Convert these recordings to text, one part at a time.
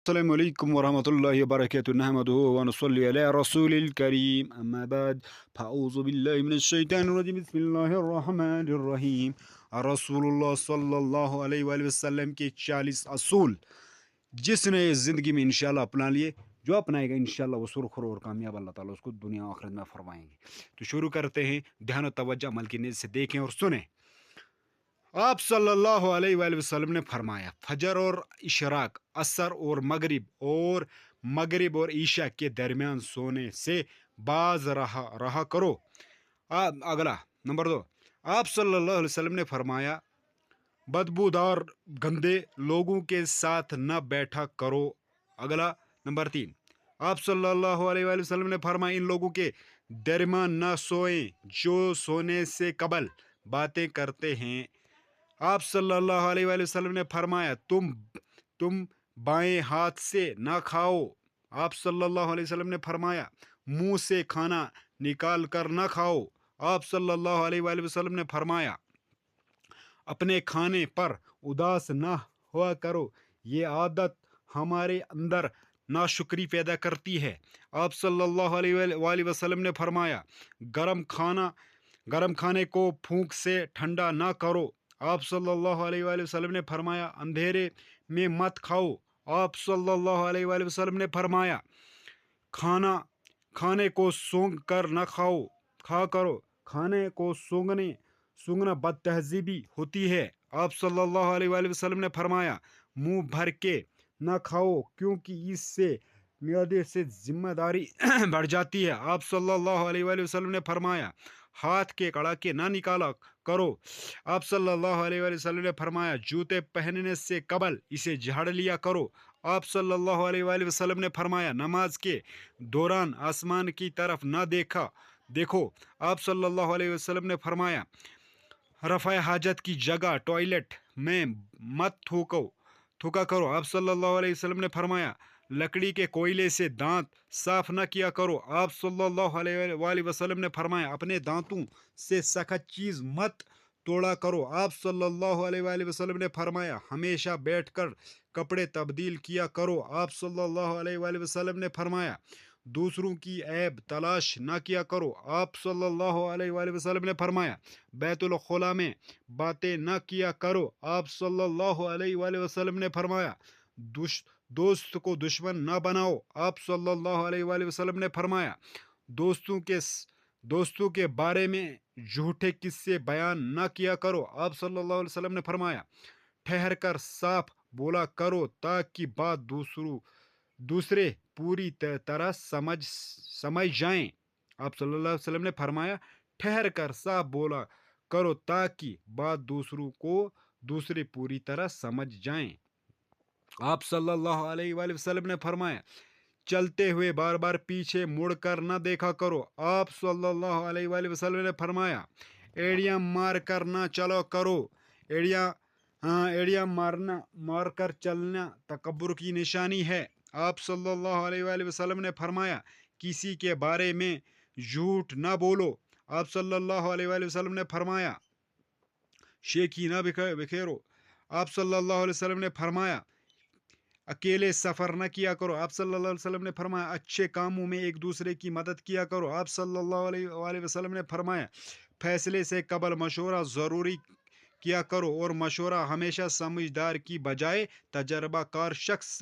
السلام عليكم ورحمة الله وبركاته نحمده ونصلي على رسول الكريم أما بعد فأعوذ بالله من الشيطان الرجيم بسم الله الرحمن الرحیم رسول اللہ صلی اللہ علیہ وآلہ وسلم کے 40 اصول جس نے اس زندگی میں انشاءاللہ اپنا لیے جو اپنائے گا انشاءاللہ وہ سرخر اور کامیاب اللہ تعالیٰ اس کو دنیا و آخرت میں فرمائیں گے. تو شروع کرتے ہیں. دھیان و توجہ عمل کی نیت سے دیکھیں اور سنیں. آپ صلی اللہ علیہ وآلہ وسلم نے فرمایا فجر اور اشراق عصر اور مغرب اور عشاء کے درمیان سونے سے باز رہا کرو. اگلا نمبر 2. آپ صلی اللہ علیہ وسلم نے فرمایا بدبودار گندے لوگوں کے ساتھ نہ بیٹھا کرو. اگلا نمبر 3. آپ صلی اللہ علیہ وآلہ وسلم نے فرمایا ان لوگوں کے درمیان نہ سوئیں جو سونے سے قبل باتیں کرتے ہیں. آپ صلی اللہ علیہ وآلہ وسلم نے فرمایا تم بائیں ہاتھ سے نہ کھاؤ. آپ صلی اللہ علیہ وسلم نے فرمایا منہ سے کھانا نکال کر نہ کھاؤ. آپ صلی اللہ علیہ وآلہ وسلم نے فرمایا اپنے کھانے پر اداس نہ ہوا کرو. یہ عادت ہمارے اندر ناشکری پیدا کرتی ہے. آپ صلی اللہ علیہ وآلہ وسلم نے فرمایا گرم کھانے کو پھونک سے ٹھنڈا نہ کرو. آپ صلی اللہ علیہ وآلہ وسلم نے فرمایا اندھیرے میں مت کھاؤ. آپ صلی اللہ علیہ وآلہ وسلم نے فرمایا کھانے کو سونگ کر نہ کھا کرو. کھانے کو سونگنا بد تہذیبی ہوتی ہے. آپ صلی اللہ علیہ وآلہ وسلم نے فرمایا منہ بھر کے نہ کھاؤ کیونکہ اس سے معدے سے ذمہ داری بڑھ جاتی ہے. آپ صلی اللہ علیہ وآلہ وسلم نے فرمایا ہاتھ کے کڑاکے نہ نکالا کرو. آپ صلی اللہ علیہ وآلہ وسلم نے فرمایا جوتے پہننے سے قبل اسے جھاڑ لیا کرو. آپ صلی اللہ علیہ وآلہ وسلم نے فرمایا نماز کے دوران آسمان کی طرف نہ دیکھو. آپ صلی اللہ علیہ وسلم نے فرمایا رفع حاجت کی جگہ ٹوائلٹ میں مت تھوکا کرو. آپ صلی اللہ علیہ وسلم نے فرمایا لکڑی کے کوئلے سے دانت صاف نہ کیا کرو. آپ صلی اللہ علیہ وآلہ وسلم نے فرمایا اپنے دانتوں سے سخت چیز مت توڑا کرو. آپ صلی اللہ علیہ وآلہ وسلم نے فرمایا ہمیشہ بیٹھ کر کپڑے تبدیل کیا کرو. آپ صلی اللہ علیہ وآلہ وسلم نے فرمایا دوسروں کی عیب تلاش نہ کیا کرو. آپ صلی اللہ علیہ وآلہ وسلم نے فرمایا بیت الخلاء میں باتیں نہ کیا کرو. آپ صلی اللہ علیہ وآلہ وسلم نے فرمایا دوست کو دشمن نہ بناؤ. آپ صلی اللہ علیہ وآلہ وسلم نے فرمایا دوستوں کے بارے میں جھوٹے قصے بیان نہ کیا کرو. آپ صلی اللہ علیہ وسلم نے فرمایا ٹھہر کر صاف بولا کرو تاکہ بات دوسرے پوری طرح سمجھ جائیں. آپ صلی اللہ علیہ وسلم نے فرمایا ٹھہر کر صاف بولا کرو تاکہ بات دوسرے پوری طرح سمجھ جائیں. آپ صلی اللہ علیہ وآلہ وسلم نے فرمایا چلتے ہوئے بار بار پیچھے مڑ کر نہ دیکھا کرو. آپ صلی اللہ علیہ وآلہ وسلم نے فرمایا ایڑیاں مار کر نہ چلو کرو. ایڑیاں مار کر چلنا تکبر کی نشانی ہے. آپ صلی اللہ علیہ وآلہ وسلم نے فرمایا کسی کے بارے میں جھوٹ نہ بولو. آپ صلی اللہ علیہ وآلہ وسلم نے فرمایا شیخی نہ بکھیرو. آپ صلی اللہ علیہ وسلم نے فرمایا اکیلے سفر نہ کیا کرو. آپ صلی اللہ علیہ وسلم نے فرمایا اچھے کاموں میں ایک دوسرے کی مدد کیا کرو. آپ صلی اللہ علیہ وآلہ وسلم نے فرمایا فیصلے سے قبل مشورہ ضروری کیا کرو اور مشورہ ہمیشہ سمجھدار کی بجائے تجربہ کار شخص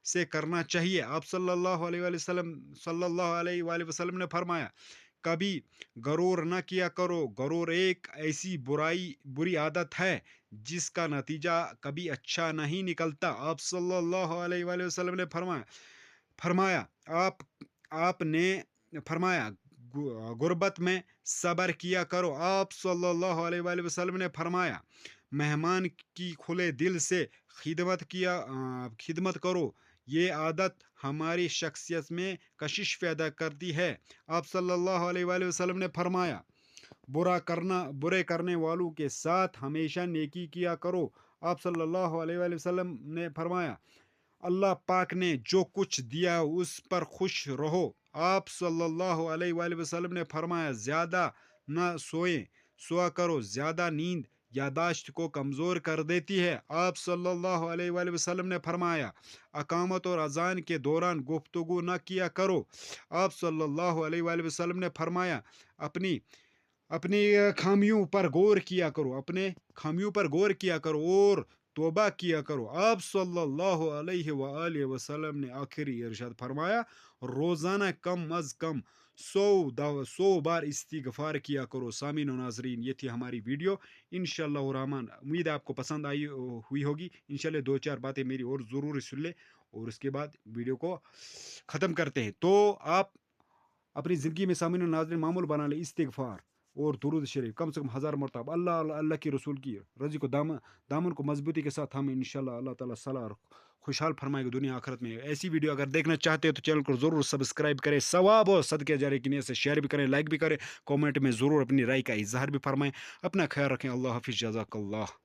سے کرنا چاہیے. آپ صلی اللہ علیہ وآلہ وسلم نے فرمایا کبھی غرور نہ کیا کرو. غرور ایک ایسی بری عادت ہے جس کا نتیجہ کبھی اچھا نہیں نکلتا. آپ صلی اللہ علیہ وآلہ وسلم نے فرمایا غربت میں صبر کیا کرو. آپ صلی اللہ علیہ وآلہ وسلم نے فرمایا مہمان کی کھلے دل سے خدمت کرو. یہ عادت ہماری شخصیت میں کشش پیدا کرتی ہے. آپ صلی اللہ علیہ وآلہ وسلم نے فرمایا برے کرنے والوں کے ساتھ ہمیشہ نیکی کیا کرو. آپ صلی اللہ علیہ وآلہ وسلم نے فرمایا اللہ پاک نے جو کچھ دیا اس پر خوش رہو. آپ صلی اللہ علیہ وآلہ وسلم نے فرمایا زیادہ نہ سوا کرو. زیادہ نیند یاداشت کو کمزور کر دیتی ہے۔ آپ صلی اللہ علیہ وآلہ وسلم نے فرمایا، اقامت اور اذان کے دوران گفتگو نہ کیا کرو۔ آپ صلی اللہ علیہ وآلہ وسلم نے فرمایا، اپنی اپنی خامیوں پر غور کیا کرو، اپنے خامیوں پر غور کیا کرو اور توبہ کیا کرو۔ آپ صلی اللہ علیہ وآلہ وسلم نے آخری ارشاد فرمایا، روزانہ کم از کم 100 بار استغفار کیا کرو۔ سامعین و ناظرین، یہ تھی ہماری ویڈیو، انشاءاللہ الرحمن امید ہے آپ کو پسند آئی ہوئی ہوگی۔ انشاءاللہ 2-4 باتیں میری اور ضرور سن لیں اور اس کے بعد ویڈیو کو ختم کرتے ہیں۔ تو آپ اپنی زندگی میں سامعین و ناظرین معمول بنا لیں استغفار اور درود شریف کم سے کم 1000 مرتبہ۔ اللہ کی رسول کی رضی کو دامن کو مضبوطی کے ساتھ ہمیں انشاءاللہ اللہ تعالیٰ صلاح اور خوشحال فرمائے گا دنیا آخرت میں۔ ایسی ویڈیو اگر دیکھنا چاہتے ہیں تو چینل کو ضرور سبسکرائب کریں، ثواب اور صدقہ جاریہ کی نیت سے شیئر بھی کریں، لائک بھی کریں، کامنٹ میں ضرور اپنی رائے کا اظہار بھی فرمائیں۔ اپنا خیال رکھیں، اللہ حافظ، جزاک اللہ۔